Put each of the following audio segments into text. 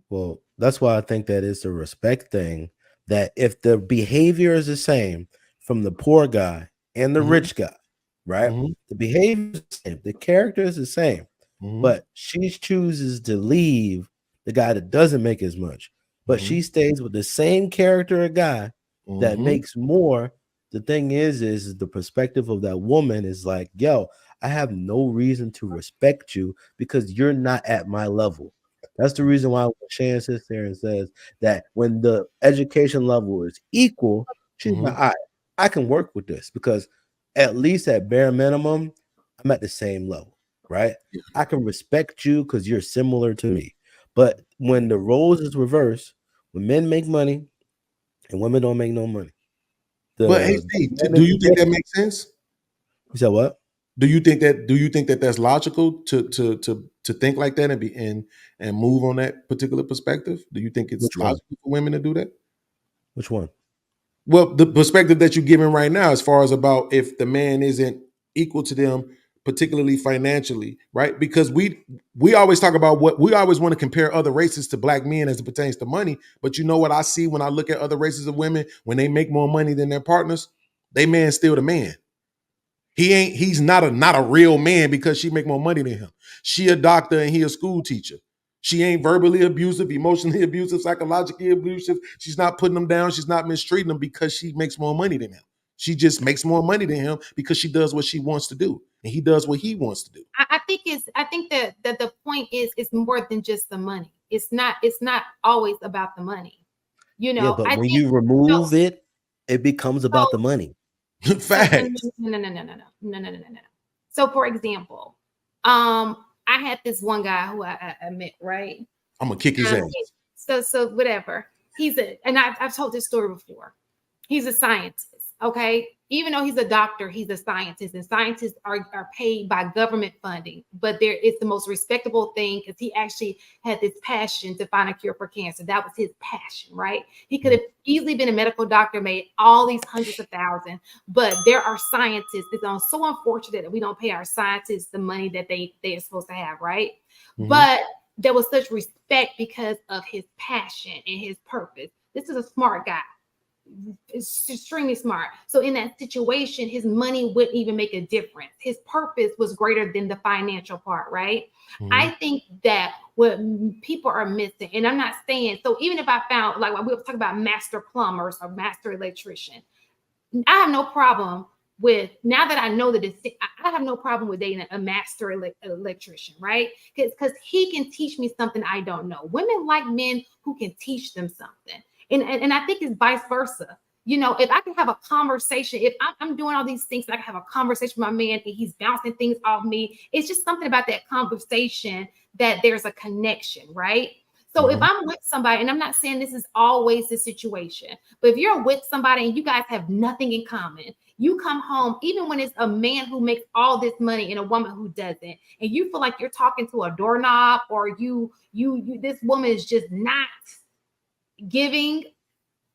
Well, that's why I think that it's a respect thing. That if the behavior is the same from the poor guy and the Mm-hmm. rich guy, right? Mm-hmm. The behavior is the same, the character is the same, Mm-hmm. but she chooses to leave the guy that doesn't make as much, but Mm-hmm. she stays with the same character or guy that Mm-hmm. makes more. The thing is the perspective of that woman is like, yo, I have no reason to respect you because you're not at my level. That's the reason why when Shan sits there and says that when the education level is equal, she's Mm-hmm. like, I can work with this because at least at bare minimum, I'm at the same level, right? I can respect you because you're similar to me. But when the roles is reversed, when men make money and women don't make no money, But the HC, men do in you the think that middle, makes sense? you said what? Do you think that that's logical to think like that and and move on that particular perspective? Do you think it's Which one? logical for women to do that? Which one? Well, the perspective that you're giving right now, as far as about if the man isn't equal to them, particularly financially, right? Because we always talk about what we always want to compare other races to black men as it pertains to money. But you know what I see when I look at other races of women when they make more money than their partners, they man still the man. He's not a real man because she make more money than him. She a doctor and he a school teacher. She ain't verbally abusive, emotionally abusive, psychologically abusive. She's not putting him down. She's not mistreating him because she makes more money than him. She just makes more money than him because she does what she wants to do. And he does what he wants to do. I think that the point is it's more than just the money. It's not always about the money. Yeah, I but when think you so. remove it, it becomes So about the money. so no Facts. no no no no no no no no no no no. So for example, I had this one guy who I met, right? I'm gonna kick his ass. So whatever. And I've told this story before. He's a scientist, okay? Even though he's a doctor, he's a scientist, and scientists are paid by government funding. But it's the most respectable thing because he actually had this passion to find a cure for cancer. That was his passion, right? He could have easily been a medical doctor, made all these hundreds of thousands. But there are scientists. It's so unfortunate that we don't pay our scientists the money that they are supposed to have, right? Mhm. But there was such respect because of his passion and his purpose. This is a smart guy. It's extremely smart. So in that situation, his money wouldn't even make a difference. His purpose was greater than the financial part, right? I Mhm. think that what people are missing, and I'm not saying so. Even if I found like we were talking about master plumbers or master electrician, I have no problem with now that I know that I have no problem with dating a master electrician, right? Because he can teach me something I don't know. Women like men who can teach them something, and I think it's vice versa. If I can have a conversation, if I'm doing all these things, and I can have a conversation with my man and he's bouncing things off me, it's just something about that conversation that there's a connection, right? So if Mhm. I'm with somebody, and I'm not saying this is always the situation, but if you're with somebody and you guys have nothing in common, you come home, even when it's a man who makes all this money and a woman who doesn't, and you feel like you're talking to a doorknob, or this woman is just not giving,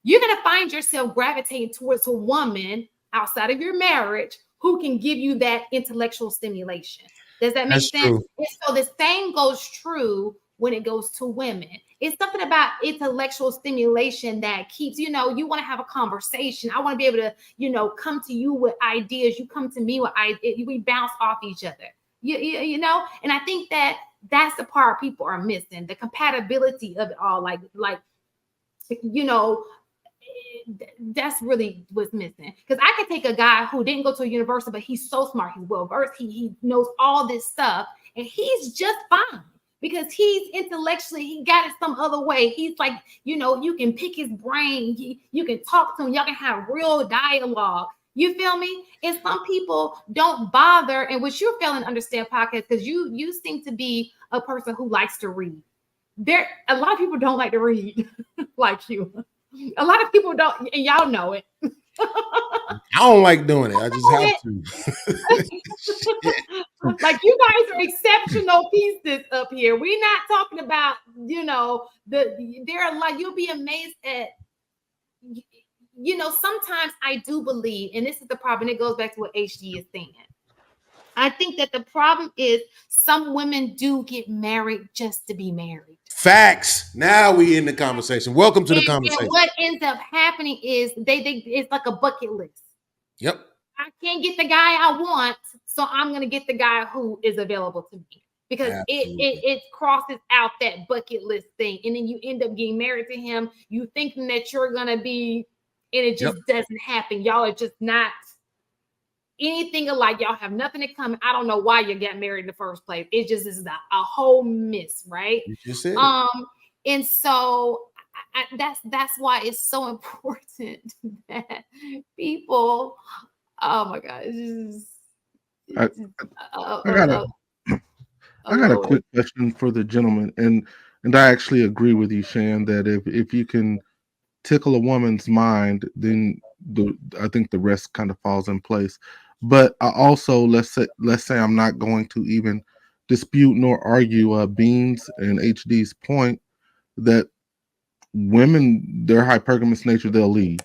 you're gonna find yourself gravitating towards a woman outside of your marriage who can give you that intellectual stimulation. Does that make That's sense? true. And so the same goes true when it goes to women. It's something about intellectual stimulation that keeps, you want to have a conversation. I want to be able to, come to you with ideas. You come to me with ideas. We bounce off each other. And I think that that's the part people are missing, the compatibility of it all. You know, that's really what's missing. Because I could take a guy who didn't go to a university, but he's so smart, he's well versed, he knows all this stuff, and he's just fine because he's intellectually, he got it some other way. He's like, you can pick his brain, you can talk to him, y'all can have real dialogue. You feel me? And some people don't bother, and what you're failing to understand, podcast, because you seem to be a person who likes to read. There, a lot of people don't like to read like you. A lot of people don't, and y'all know it. I don't like doing it. I just have to. Shit. Like you guys are exceptional pieces up here. We're not talking about, there are like you'll be amazed at, sometimes I do believe, and this is the problem, it goes back to what HD is saying. I think that the problem is some women do get married just to be married. Facts. Now we in the conversation. Welcome to the And conversation. what ends up happening is they it's like a bucket list. Yep. I can't get the guy I want, so I'm gonna get the guy who is available to me because Absolutely. it crosses out that bucket list thing, and then you end up getting married to him. You thinking that you're gonna be, and it Yep. just doesn't happen. Y'all are just not anything alike. Y'all have nothing in common. I don't know why you got married in the first place. It just is a whole miss, right? You just said it. Um, and so that's why it's so important that people. Oh my god, I, it's just I got a a I got a Lord. quick question for the gentleman, and I actually agree with you, Shan, that if you can tickle a woman's mind, then I think the rest kind of falls in place. But I also let's say I'm not going to even dispute nor argue Beans and HD's point that women, their hypergamous nature, they'll leave.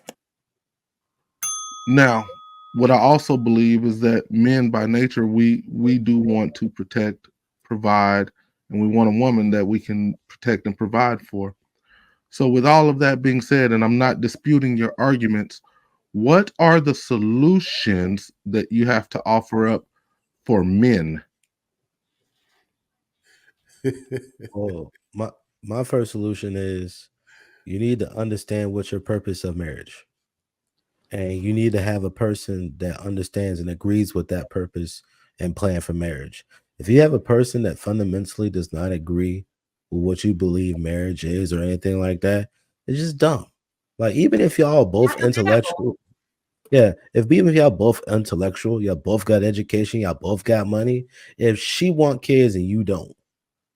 Now, what I also believe is that men by nature, we do want to protect, provide, and we want a woman that we can protect and provide for. So with all of that being said, and I'm not disputing your arguments, what are the solutions that you have to offer up for men? Oh, my first solution is you need to understand what's your purpose of marriage. And you need to have a person that understands and agrees with that purpose and plan for marriage. If you have a person that fundamentally does not agree with what you believe marriage is or anything like that, it's just dumb. Like even if y'all both That's the devil. intellectual, yeah, if even if y'all both intellectual, y'all both got education, y'all both got money, if she want kids and you don't,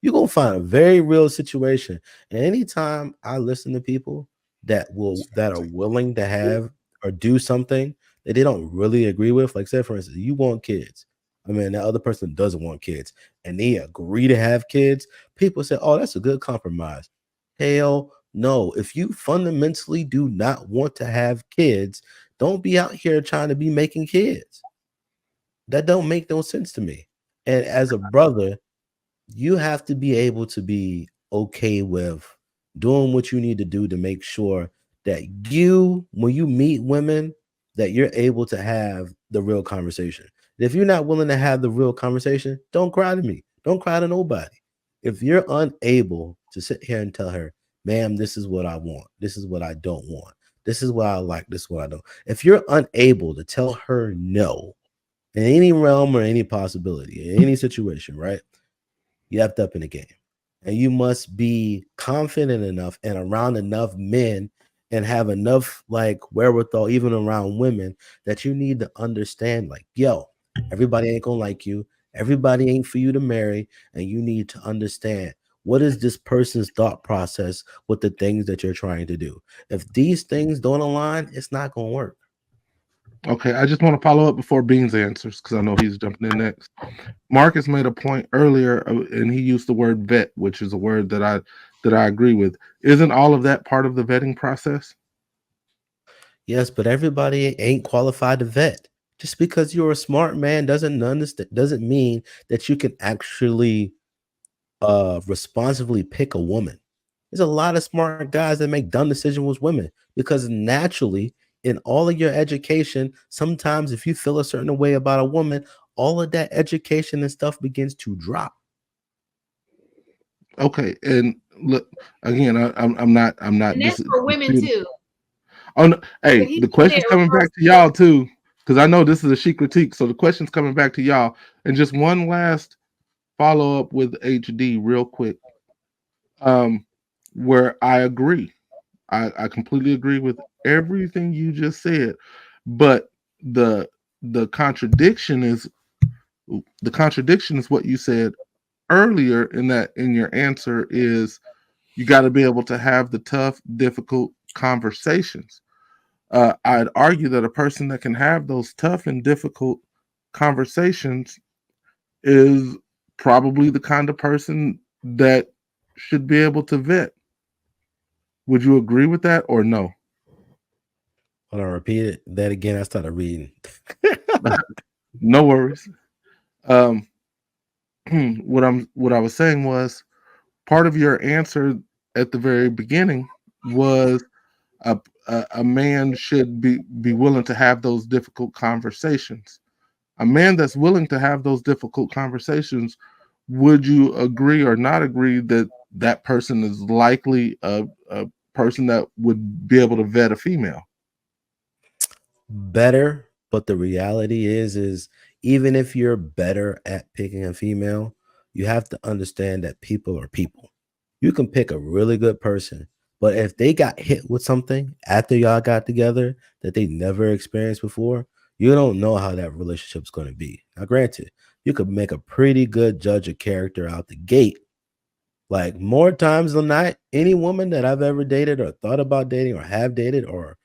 you're gonna find a very real situation. And anytime I listen to people that are willing to have or do something that they don't really agree with, like say for instance, you want kids. I mean, the other person doesn't want kids, and they agree to have kids. People say, "Oh, that's a good compromise." Hell no! If you fundamentally do not want to have kids, don't be out here trying to be making kids. That don't make no sense to me. And as a brother, you have to be able to be okay with doing what you need to do to make sure that you, when you meet women, that you're able to have the real conversation. If you're not willing to have the real conversation, don't cry to me. Don't cry to nobody. If you're unable to sit here and tell her, ma'am, this is what I want, this is what I don't want, this is what I like, this is what I don't. If you're unable to tell her no in any realm or any possibility, in any situation, right? You have to up in the game. And you must be confident enough and around enough men and have enough like wherewithal, even around women, that you need to understand, like, yo, everybody ain't gonna like you, everybody ain't for you to marry, and you need to understand what is this person's thought process with the things that you're trying to do. If these things don't align, it's not gonna work. Okay, I just want to follow up before Beans answers because I know he's jumping in next. Marcus made a point earlier, and he used the word vet, which is a word that I agree with. Isn't all of that part of the vetting process? Yes, but everybody ain't qualified to vet. Just because you're a smart man doesn't mean that you can actually responsibly pick a woman. There's a lot of smart guys that make dumb decisions with women because naturally, in all of your education, sometimes if you feel a certain way about a woman, all of that education and stuff begins to drop. Okay, and look again. I'm not And that's for women disputing. too. Oh no, But hey, he the said it question's coming refers back to to y'all too, because I know this is a she critique. So the question's coming back to y'all. And just one last follow up with HD real quick. Um, where I agree. I completely agree with everything you just said. But the the contradiction is the contradiction is what you said earlier in that in your answer is you got to be able to have the tough, difficult conversations. I'd argue that a person that can have those tough and difficult conversations is probably the kind of person that should be able to vet. Would you agree with that or no? Hold on, repeat it. That again. I started reading. No worries. Um, what I was saying was part of your answer at the very beginning was a man should be willing to have those difficult conversations. A man that's willing to have those difficult conversations, would you agree or not agree that that person is likely a person that would be able to vet a female? Better, but the reality is even if you're better at picking a female, you have to understand that people are people. You can pick a really good person, but if they got hit with something after y'all got together that they never experienced before, you don't know how that relationship's going to be. Now, granted, you could make a pretty good judge of character out the gate. Like more times than not, any woman that I've ever dated or thought about dating or have dated or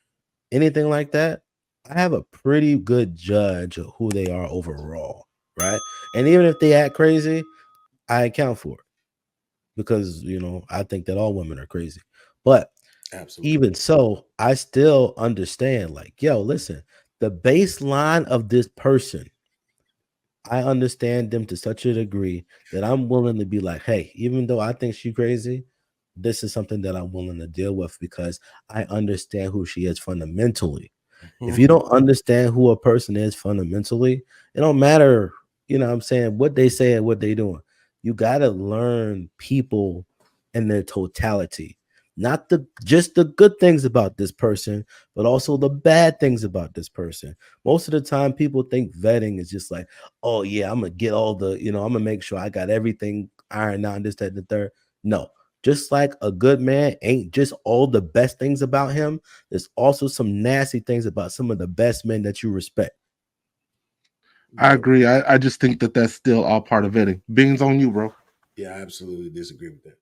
anything like that, I have a pretty good judge of who they are overall, right? And even if they act crazy, I account for it because I think that all women are crazy. But Absolutely. even so, I still understand, like, yo, listen, the baseline of this person, I understand them to such a degree that I'm willing to be like, hey, even though I think she's crazy, this is something that I'm willing to deal with because I understand who she is fundamentally. If you Mhm. don't understand who a person is fundamentally, it don't matter, what I'm saying, what they say and what they doing. You got to learn people in their totality. Not the just the good things about this person, but also the bad things about this person. Most of the time people think vetting is just like, oh yeah, I'm gonna get all I'm gonna make sure I got everything ironed out, this, that, and the third. No, just like a good man ain't just all the best things about him. There's also some nasty things about some of the best men that you respect. I Yeah, agree. I just think that that's still all part of vetting. Beans on you, bro. yeah, I absolutely disagree with that.